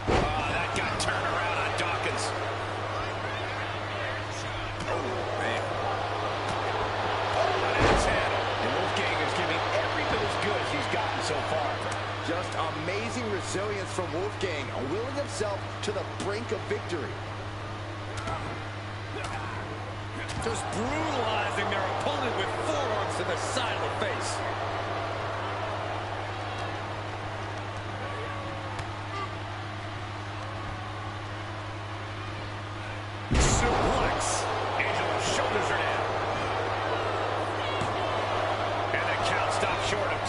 That got turned around on Dawkins. oh man. That's handle. And Wolfgang is giving every bit as good as he's gotten so far. Just amazing resilience from Wolfgang, willing himself to the brink of victory. Just brutalizing their opponent with forearms to the side of the face.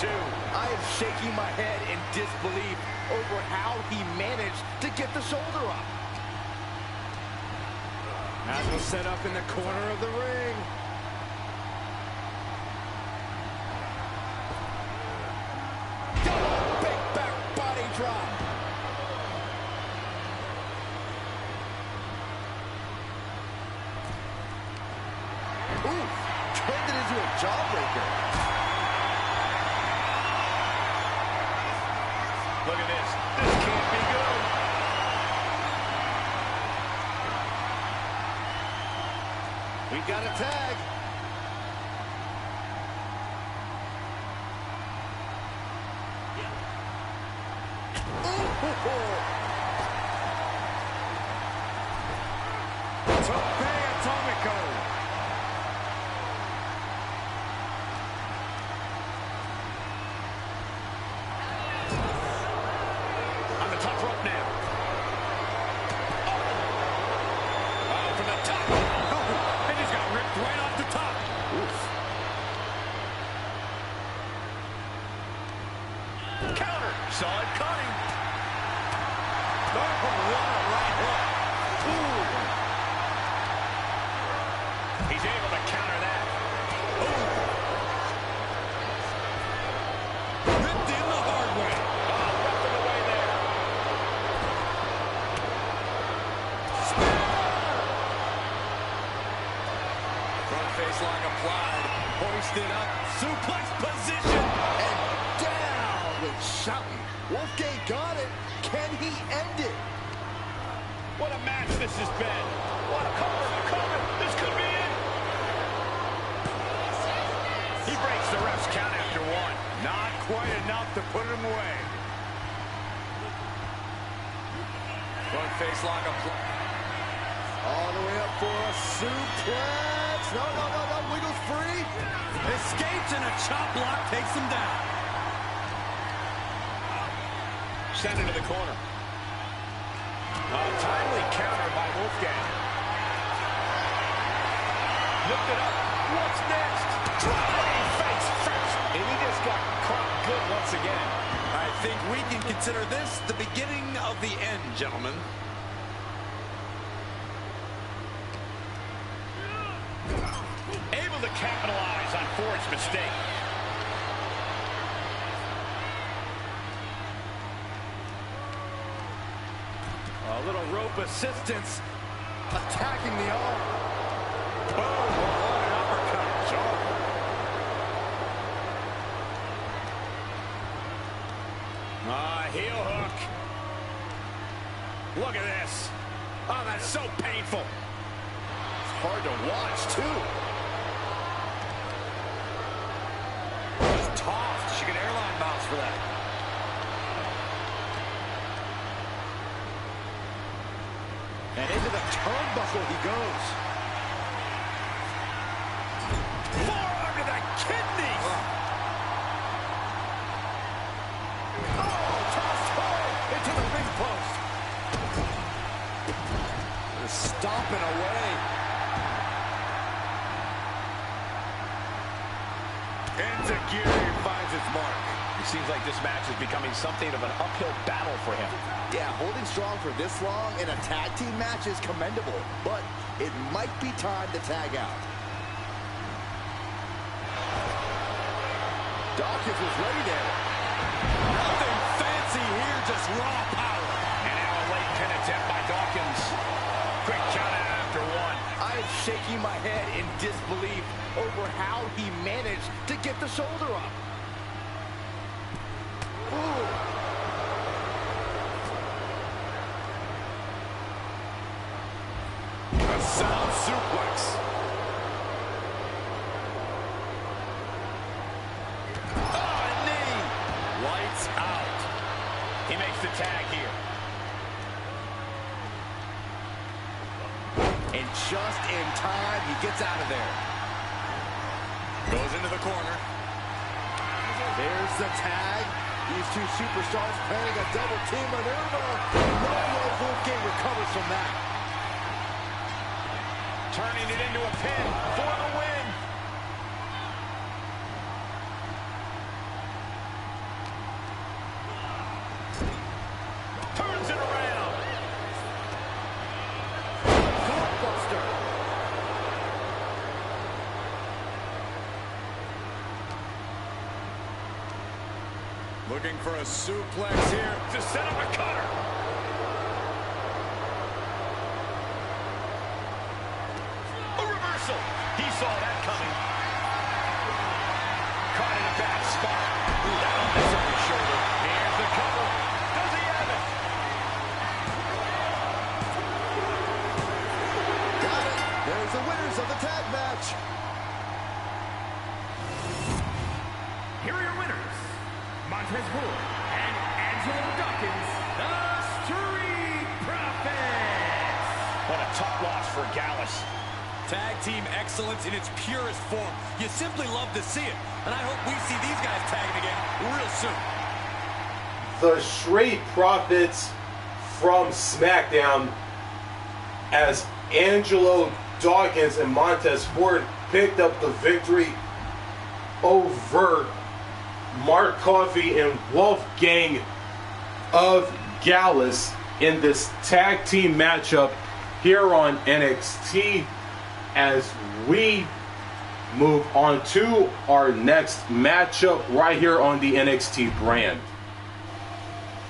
2. I am shaking my head in disbelief over how he managed to get the shoulder up. Angelo set up in the corner of the ring. Double big back body drop. Ooh, turned it into a jawbreaker. Look at this. This can't be good. We've got a tag. On the top rope now. Oh, from the top. Oh, it just got ripped right off the top. Oof. Counter. Saw it coming. Oh, what a right hook. Ooh. He's able to counter that. Ooh. Ripped in the hard way. Oh, left in the way there. Front face lock applied. Hoisted up. Suplex position. And down with shouting. Wolfgang got it. Can he end it? What a match this has been. What a cover. This could be it. He breaks the ref's count after one. Not quite enough to put him away. Front face lock applied. All the way up for a suplex. No. Wiggles free. Escapes and a chop block takes him down. Sent into the corner. A timely counter by Wolfgang. Lifted up. What's next? Driving face first. And he just got caught good once again. I think we can consider this the beginning of the end, gentlemen. Able to capitalize on Ford's mistake. A little rope assistance. Attacking the arm. Boom! What an uppercut. Sharp. Heel hook. Look at this. Oh, that's so painful. It's hard to watch, too. Just tossed. She can airline bounce for that. And into the turnbuckle he goes. Forearm to the kidneys. Oh, tossed hard into the ring post. Stomping away. Enziguri finds its mark. It seems like this match is becoming something of an uphill battle for him. Yeah, holding strong for this long in a tag team match is commendable, but it might be time to tag out. Dawkins was ready there. Nothing fancy here, just raw power. And now a late pin attempt by Dawkins. Quick count out after one. I am shaking my head in disbelief over how he managed to get the shoulder up. Ooh. A sound suplex. Oh, a knee. Lights out. He makes the tag here. And just in time, he gets out of there. Goes into the corner. There's the tag. These two superstars playing a double team maneuver. No way Wolfgang recovers from that. Turning it into a pin for the win. Looking for a suplex here to set up a cutter. A reversal. He saw that coming. Caught in a bad spot. Ooh, that unnecessary shoulder. Here's the cover. Does he have it? Got it. There's the winners of the tag match. Here are your winners, Montez and Angelo, the Street Profits. What a tough loss for Gallus. Tag team excellence in its purest form. You simply love to see it. And I hope we see these guys tagging again real soon. The Street Profits from SmackDown, as Angelo, Dawkins, and Montez picked up the victory over Mark Coffey and Wolfgang of Gallus in this tag team matchup here on NXT, as we move on to our next matchup right here on the NXT brand.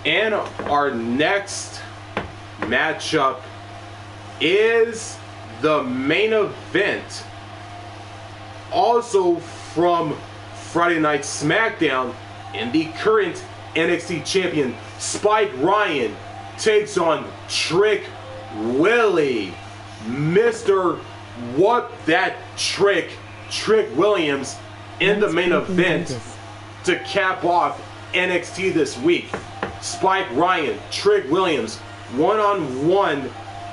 And our next matchup is the main event, also from Friday Night SmackDown, and the current NXT champion Spike Ryan takes on Trick Willie. Mr. What That Trick Williams in the main event to cap off NXT this week. Spike Ryan, Trick Williams, one-on-one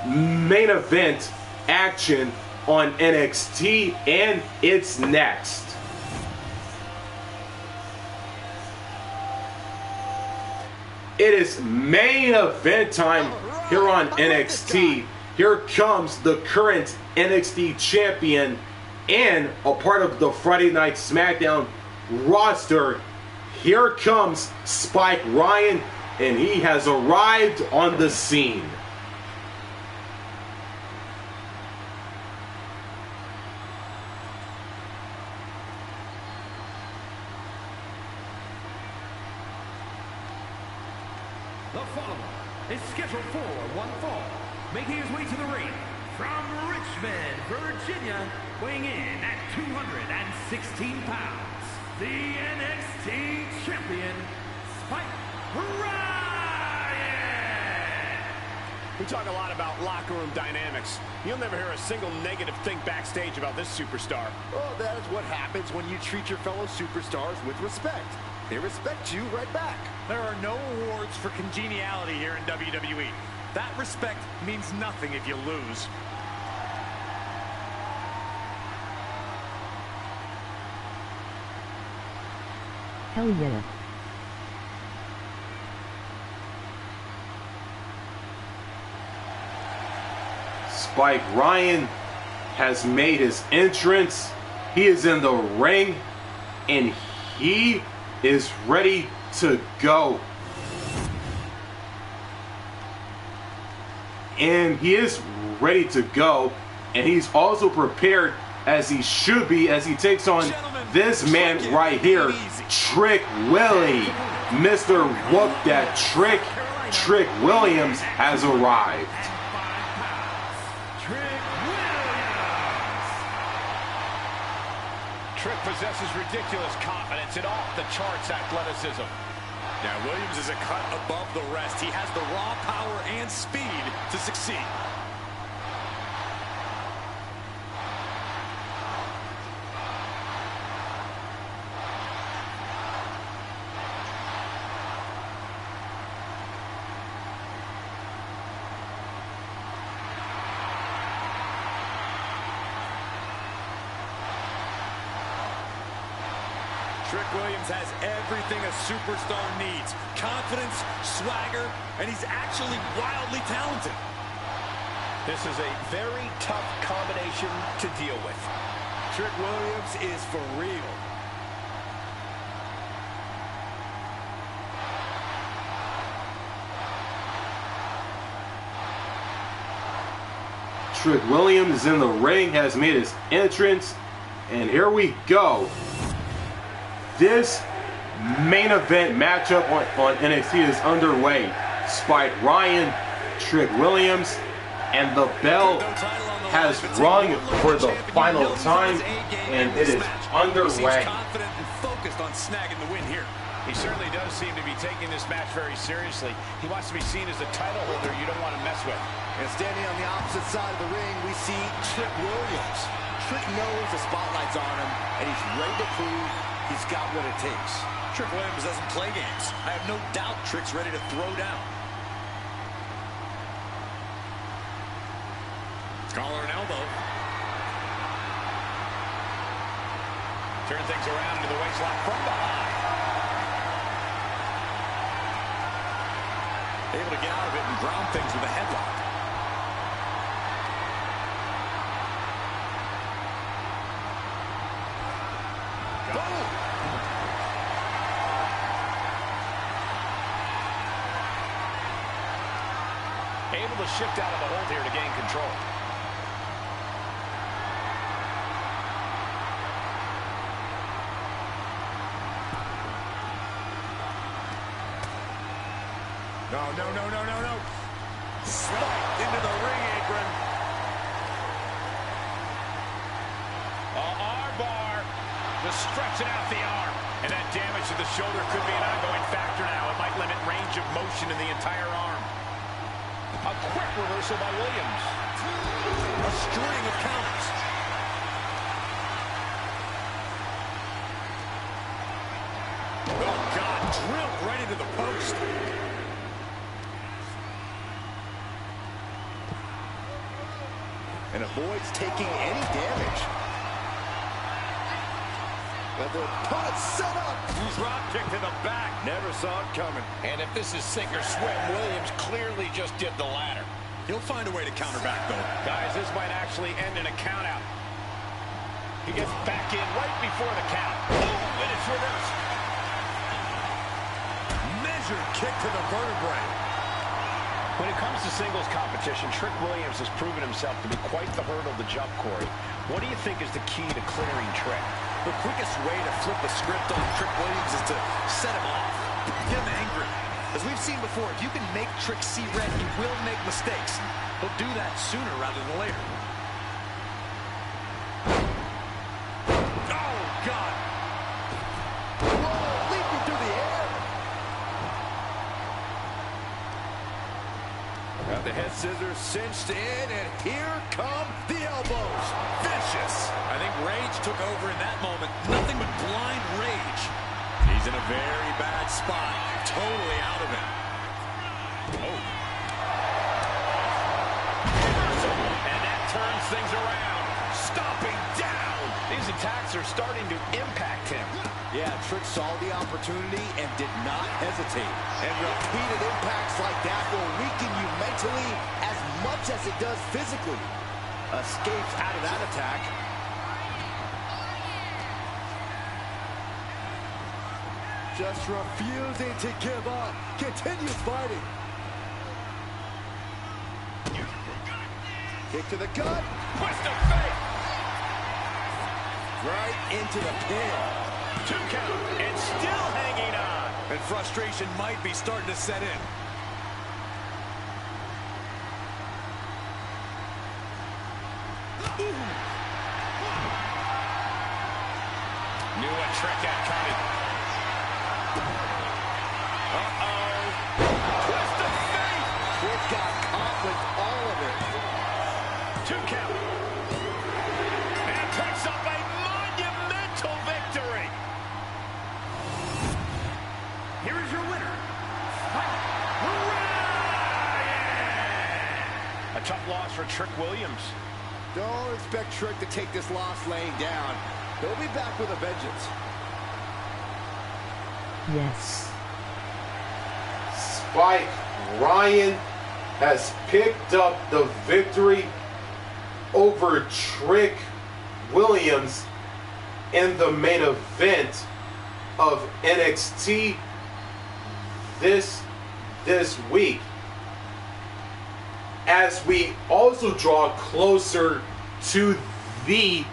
main event action on NXT, and it's next. It is main event time here on NXT. Here comes the current NXT champion and a part of the Friday Night SmackDown roster. Here comes Spike Ryan, and he has arrived on the scene. The follower is scheduled for one fall, making his way to the ring from Richmond, Virginia, weighing in at 216 pounds, the NXT champion, Spike Ryan! We talk a lot about locker room dynamics. You'll never hear a single negative thing backstage about this superstar. Well, that is what happens when you treat your fellow superstars with respect. They respect you right back. There are no awards for congeniality here in WWE. That respect means nothing if you lose. Hell yeah. Spike Ryan has made his entrance. He is in the ring, and he is ready to go. And he is ready to go, and he's also prepared, as he should be, as he takes on this man right here, Trick Willie. Mr. Whoop That Trick Williams has arrived. Trick possesses ridiculous confidence and off-the-charts athleticism. Now, Williams is a cut above the rest. He has the raw power and speed to succeed. Trick Williams has everything a superstar needs. Confidence, swagger, and he's actually wildly talented. This is a very tough combination to deal with. Trick Williams is for real. Trick Williams is in the ring, has made his entrance, and here we go. This main event matchup on NXT is underway. Spike Ryan, Trick Williams, and the bell has rung for the final time, and it is underway. Confident and focused on snagging the win here. He certainly does seem to be taking this match very seriously. He wants to be seen as the title holder you don't want to mess with. And standing on the opposite side of the ring, we see Trick Williams. Trick knows the spotlight's on him, and he's ready to prove he's got what it takes. Trick Williams doesn't play games. I have no doubt Trick's ready to throw down. Collar and elbow. Turn things around into the waistlock from behind. Able to get out of it and ground things with a headlock. Boom! Able to shift out of the hold here to gain control. No. Spiked into the ring apron. Armbar. Just stretching out the arm. And that damage to the shoulder could be an ongoing factor now. It might limit range of motion in the entire arm. A quick reversal by Williams. A string of counters. Oh, God. Drilled right into the post. And avoids taking any damage. But the opponent set up. Drop kick to the back. Never saw it coming. And if this is sink or swim, Williams clearly just did the latter. He'll find a way to counter back, though. Guys, this might actually end in a count out. He gets back in right before the count. Boom, and it's reversed. Measured kick to the vertebrae. When it comes to singles competition, Trick Williams has proven himself to be quite the hurdle to jump, Corey. What do you think is the key to clearing Trick? The quickest way to flip the script on Trick Williams is to set him off. Get him angry. As we've seen before, if you can make Trick see red, he will make mistakes. He'll do that sooner rather than later. Oh, God. Whoa, leaping through the air. Got the head scissors cinched in, and here come the elbows. Vicious. I think rage took over in that moment. Nothing but blind rage. He's in a very bad spot. Totally out of it. Oh. And that turns things around. Stomping down. These attacks are starting to impact him. Yeah, Trick saw the opportunity and did not hesitate. And repeated impacts like that will weaken you mentally as much as it does physically. Escapes out of that attack. Just refusing to give up. Continues fighting. Kick to the gut. Twist of fate. Right into the pin. 2 count. And still hanging on. And frustration might be starting to set in. Knew a trick had coming. Uh-oh. Twist of fate. Trick got caught with all of it. 2 count. And picks up a monumental victory. Here is your winner. Ryan! A tough loss for Trick Williams. Don't expect Trick to take this loss laying down. He'll be back with a vengeance. Yes. Spike Ryan has picked up the victory over Trick Williams in the main event of NXT this week. As we also draw closer to the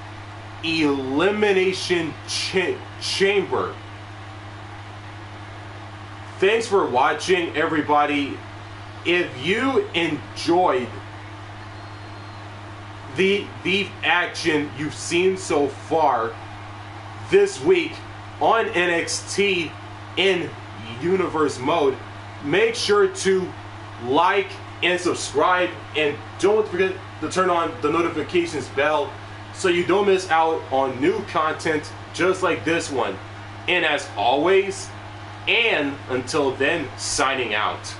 Elimination Chamber. thanks for watching, everybody. If you enjoyed the action you've seen so far this week on NXT in Universe mode, make sure to like and subscribe, and don't forget to turn on the notifications bell so you don't miss out on new content just like this one. And as always, and until then, signing out.